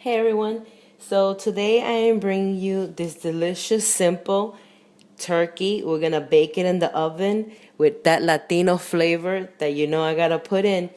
Hey everyone, so today I am bringing you this delicious, simple turkey. We're gonna bake it in the oven with that Latino flavor that you know I gotta put in.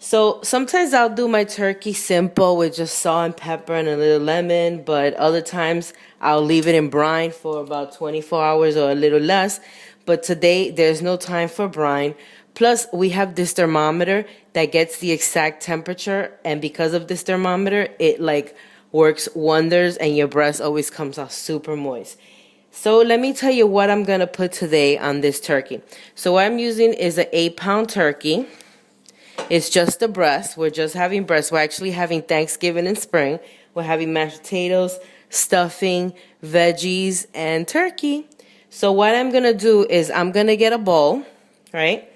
So sometimes I'll do my turkey simple with just salt and pepper and a little lemon, but other times I'll leave it in brine for about 24 hours or a little less. But today there's no time for brine. Plus, we have this thermometer that gets the exact temperature, and because of this thermometer, it like works wonders, and your breast always comes out super moist. So let me tell you what I'm gonna put today on this turkey. So what I'm using is an 8-pound turkey. It's just the breast. We're just having breast. We're actually having Thanksgiving in spring. We're having mashed potatoes, stuffing, veggies, and turkey. So what I'm gonna do is I'm gonna get a bowl, right?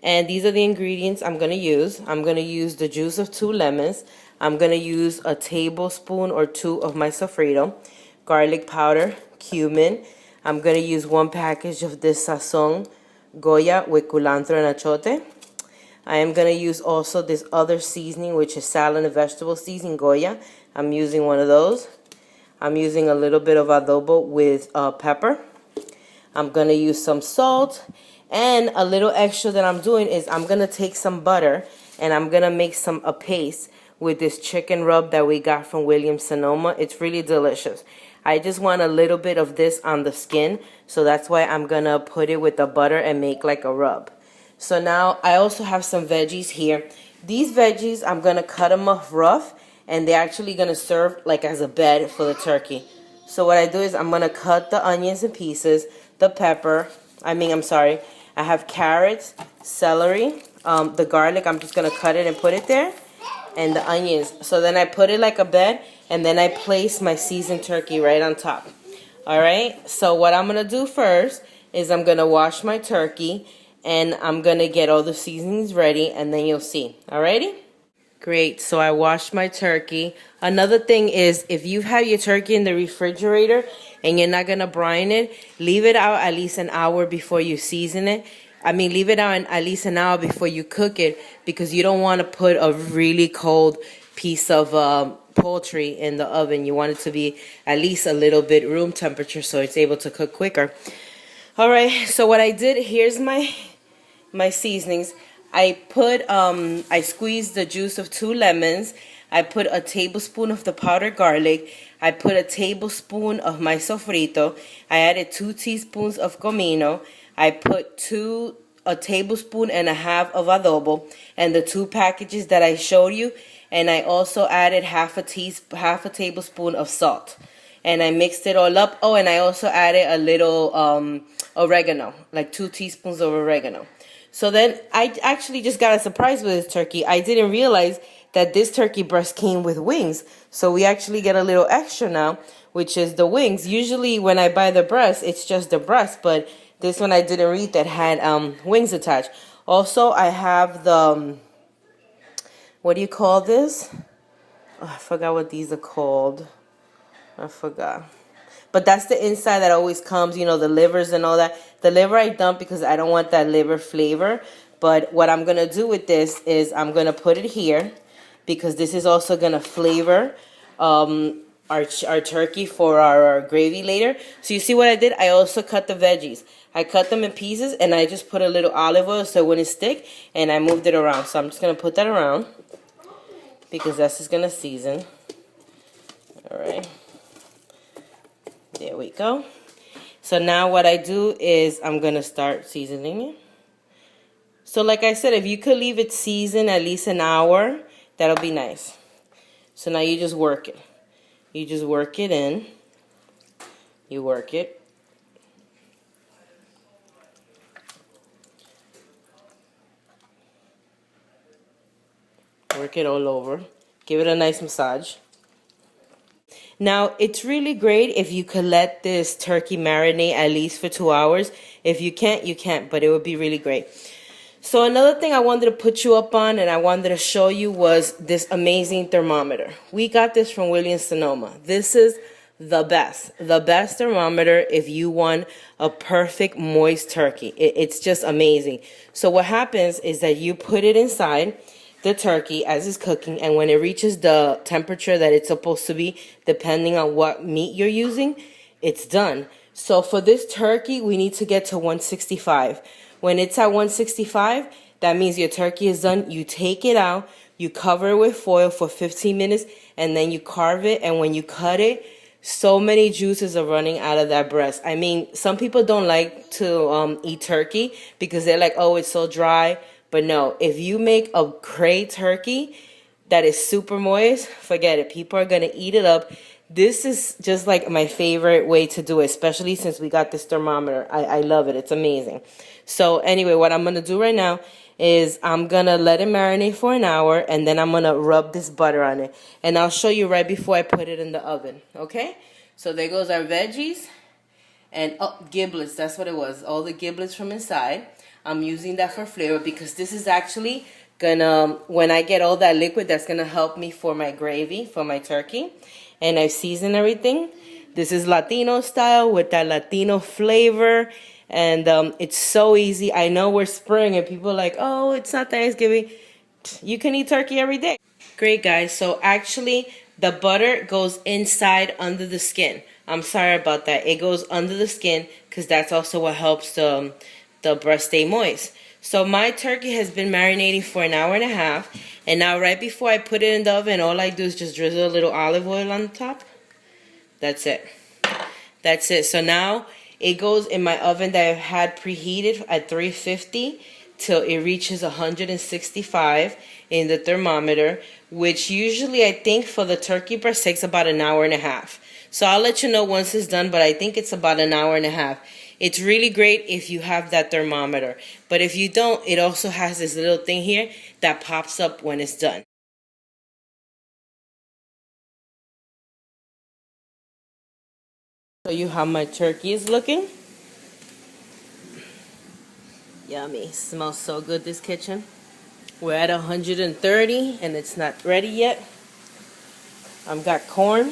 And these are the ingredients I'm going to use. I'm going to use the juice of 2 lemons. I'm going to use a tablespoon or 2 of my sofrito, garlic powder, cumin. I'm going to use 1 package of this sazon Goya with culantro and achote. I am going to use also this other seasoning, which is salad and vegetable seasoning Goya. I'm using one of those. I'm using a little bit of adobo with pepper. I'm going to use some salt. And a little extra that I'm doing is I'm going to take some butter and I'm going to make a paste with this chicken rub that we got from Williams Sonoma. It's really delicious. I just want a little bit of this on the skin, so that's why I'm going to put it with the butter and make like a rub. So now I also have some veggies here. These veggies, I'm going to cut them off rough, and they're actually going to serve like as a bed for the turkey. So what I do is I'm going to cut the onions in pieces, the pepper, I have carrots, celery, the garlic, I'm just going to cut it and put it there, and the onions. So then I put it like a bed, and then I place my seasoned turkey right on top. Alright, so what I'm going to do first is I'm going to wash my turkey, and I'm going to get all the seasonings ready, and then you'll see. Alrighty? Great, so I washed my turkey. Another thing is, if you have your turkey in the refrigerator and you're not going to brine it, leave it out at least an hour before you season it. Leave it out at least an hour before you cook it, because you don't want to put a really cold piece of poultry in the oven. You want it to be at least a little bit room temperature so it's able to cook quicker. All right, so what I did, here's my seasonings. I squeezed the juice of 2 lemons. I put a tablespoon of the powdered garlic. I put a tablespoon of my sofrito. I added 2 teaspoons of comino. I put a tablespoon and a half of adobo and the 2 packages that I showed you. And I also added half a tablespoon of salt. And I mixed it all up. Oh, and I also added a little oregano, like 2 teaspoons of oregano. So then I actually just got a surprise with this turkey. I didn't realize that this turkey breast came with wings. So we actually get a little extra now, which is the wings. Usually when I buy the breast, it's just the breast. But this one I didn't read that had wings attached. Also, I have the, what do you call this? Oh, I forgot what these are called. I forgot. But that's the inside that always comes, you know, the livers and all that. The liver I dump because I don't want that liver flavor. But what I'm going to do with this is I'm going to put it here, because this is also going to flavor our turkey for our gravy later. So you see what I did? I also cut the veggies. I cut them in pieces, and I just put a little olive oil so it wouldn't stick, and I moved it around. So I'm just going to put that around, because that's just going to season. All right. There we go. So now what I do is I'm going to start seasoning it. So like I said, if you could leave it seasoned at least an hour, that'll be nice. So now you just work it. You just work it in. You work it. Work it all over. Give it a nice massage. Now, it's really great if you could let this turkey marinate at least for 2 hours. If you can't, you can't, but it would be really great. So another thing I wanted to put you up on and I wanted to show you was this amazing thermometer. We got this from Williams Sonoma. This is the best thermometer if you want a perfect moist turkey. It's just amazing. So what happens is that you put it inside, the turkey as it's cooking, and when it reaches the temperature that it's supposed to be, depending on what meat you're using, it's done. So for this turkey, we need to get to 165. When it's at 165, that means your turkey is done. You take it out, you cover it with foil for 15 minutes, and then you carve it, and when you cut it, so many juices are running out of that breast. I mean, some people don't like to eat turkey because they're like, oh, it's so dry. But no, if you make a great turkey that is super moist, forget it. People are going to eat it up. This is just like my favorite way to do it, especially since we got this thermometer. I love it. It's amazing. So anyway, what I'm going to do right now is I'm going to let it marinate for an hour, and then I'm going to rub this butter on it. And I'll show you right before I put it in the oven, okay? So there goes our veggies and giblets. That's what it was, all the giblets from inside. I'm using that for flavor because this is actually gonna, when I get all that liquid, that's gonna help me for my gravy, for my turkey. And I've seasoned everything. This is Latino style with that Latino flavor. And it's so easy. I know we're spring and people are like, oh, it's not Thanksgiving. You can eat turkey every day. Great, guys. So actually, the butter goes inside under the skin. I'm sorry about that. It goes under the skin because that's also what helps the breast stay moist. So my turkey has been marinating for an hour and a half. And now right before I put it in the oven, all I do is just drizzle a little olive oil on the top. That's it. That's it. So now it goes in my oven that I've had preheated at 350 till it reaches 165 in the thermometer, which usually I think for the turkey breast takes about an hour and a half. So I'll let you know once it's done, but I think it's about an hour and a half. It's really great if you have that thermometer, but if you don't, it also has this little thing here that pops up when it's done. Show you how my turkey is looking. Yummy. Smells so good, this kitchen. We're at 130 and it's not ready yet. I've got corn.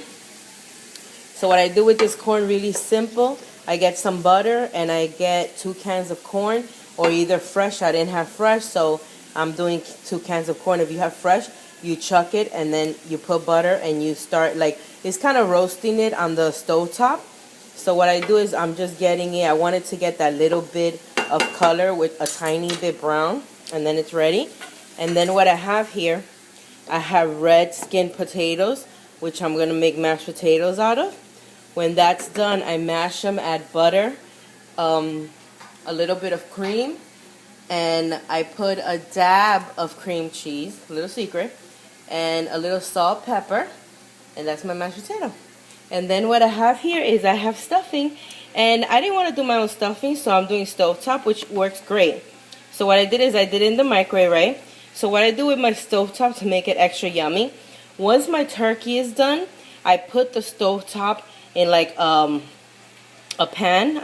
So what I do with this corn, really simple. I get some butter and I get 2 cans of corn, or either fresh. I didn't have fresh, so I'm doing 2 cans of corn. If you have fresh, you chuck it and then you put butter and you start like, it's kind of roasting it on the stove top. So what I do is I'm just getting it. I wanted to get that little bit of color with a tiny bit brown, and then it's ready. And then what I have here, I have red skin potatoes, which I'm going to make mashed potatoes out of. When that's done, I mash them, add butter, a little bit of cream, and I put a dab of cream cheese, a little secret, and a little salt, pepper, and that's my mashed potato. And then what I have here is I have stuffing, and I didn't want to do my own stuffing, so I'm doing stovetop, which works great. So what I did is I did it in the microwave, right? So what I do with my stovetop to make it extra yummy, once my turkey is done, I put the stovetop in like a pan,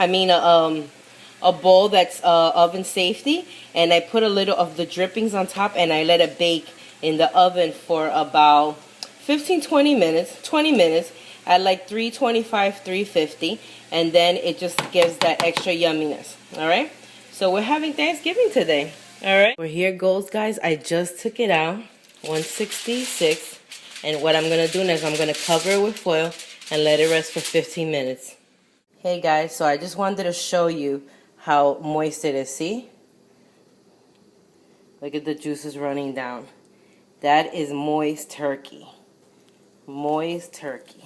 a bowl that's oven safety, and I put a little of the drippings on top and I let it bake in the oven for about 20 minutes at like 325, 350, and then it just gives that extra yumminess. All right, so we're having Thanksgiving today. All right, well, here goes, guys. I just took it out, 166, and what I'm gonna do now is I'm gonna cover it with foil and let it rest for 15 minutes. Hey guys, so I just wanted to show you how moist it is. See? Look at the juices running down. That is moist turkey. Moist turkey.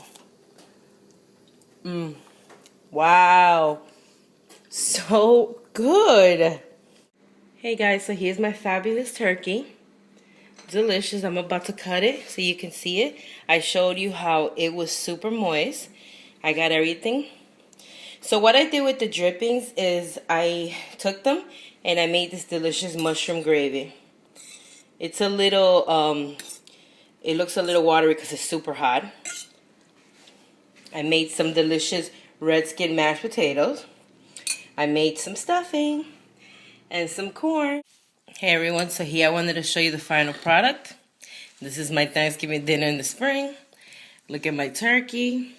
Wow. So good. Hey guys, so here's my fabulous turkey. Delicious. I'm about to cut it so you can see it. I showed you how it was super moist. I got everything. So what I did with the drippings is I took them and I made this delicious mushroom gravy. It's a little it looks a little watery because it's super hot. I made some delicious red skin mashed potatoes. I made some stuffing and some corn. Hey everyone, so here I wanted to show you the final product. This is my Thanksgiving dinner in the spring. Look at my turkey.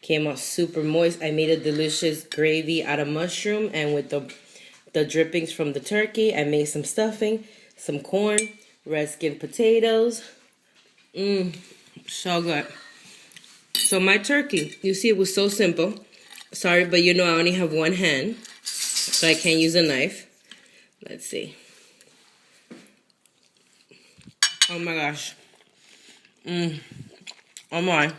Came out super moist. I made a delicious gravy out of mushroom, and with the drippings from the turkey, I made some stuffing, some corn, red skin potatoes. So good. So my turkey, you see, it was so simple. Sorry, but you know I only have one hand, so I can't use a knife. Let's see. Oh my gosh. Oh my.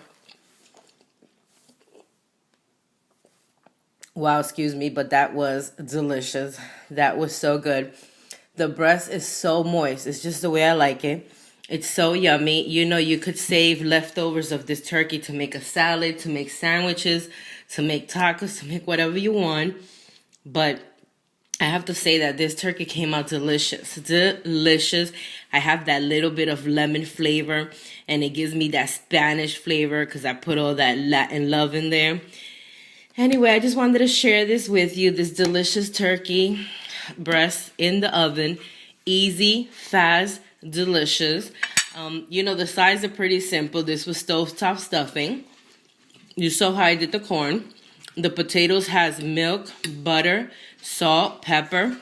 Wow, excuse me, but that was delicious. That was so good. The breast is so moist. It's just the way I like it. It's so yummy. You know, you could save leftovers of this turkey to make a salad, to make sandwiches, to make tacos, to make whatever you want. But I have to say that this turkey came out delicious. Delicious. I have that little bit of lemon flavor, and it gives me that Spanish flavor because I put all that Latin love in there. Anyway, I just wanted to share this with you, this delicious turkey breast in the oven. Easy, fast, delicious. You know, the sides are pretty simple. This was stovetop stuffing. You saw how I did the corn. The potatoes has milk, butter, salt, pepper,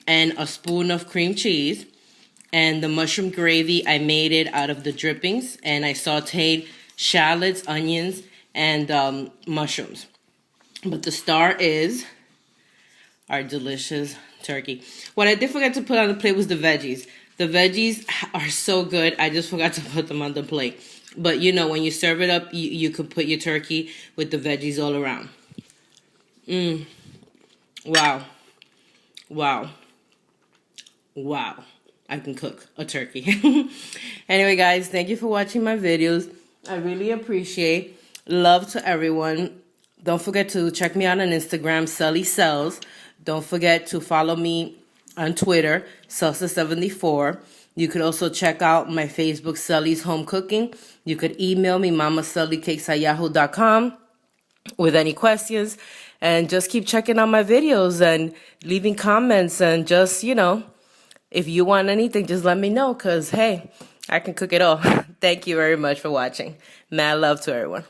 and a spoon of cream cheese. And the mushroom gravy, I made it out of the drippings, and I sauteed shallots, onions, and mushrooms. But the star is our delicious turkey. What I did forget to put on the plate was the veggies. The veggies are so good. I just forgot to put them on the plate. But you know, when you serve it up, you could put your turkey with the veggies all around. Wow. Wow. Wow. I can cook a turkey. Anyway, guys, thank you for watching my videos. I really appreciate. Love to everyone. Don't forget to check me out on Instagram, Sully Sells. Don't forget to follow me on Twitter, Salsa74. You could also check out my Facebook, Sully's Home Cooking. You could email me, mamasullycakes@yahoo.com, with any questions. And just keep checking out my videos and leaving comments. And just, you know, if you want anything, just let me know. Because, hey, I can cook it all. Thank you very much for watching. Mad love to everyone.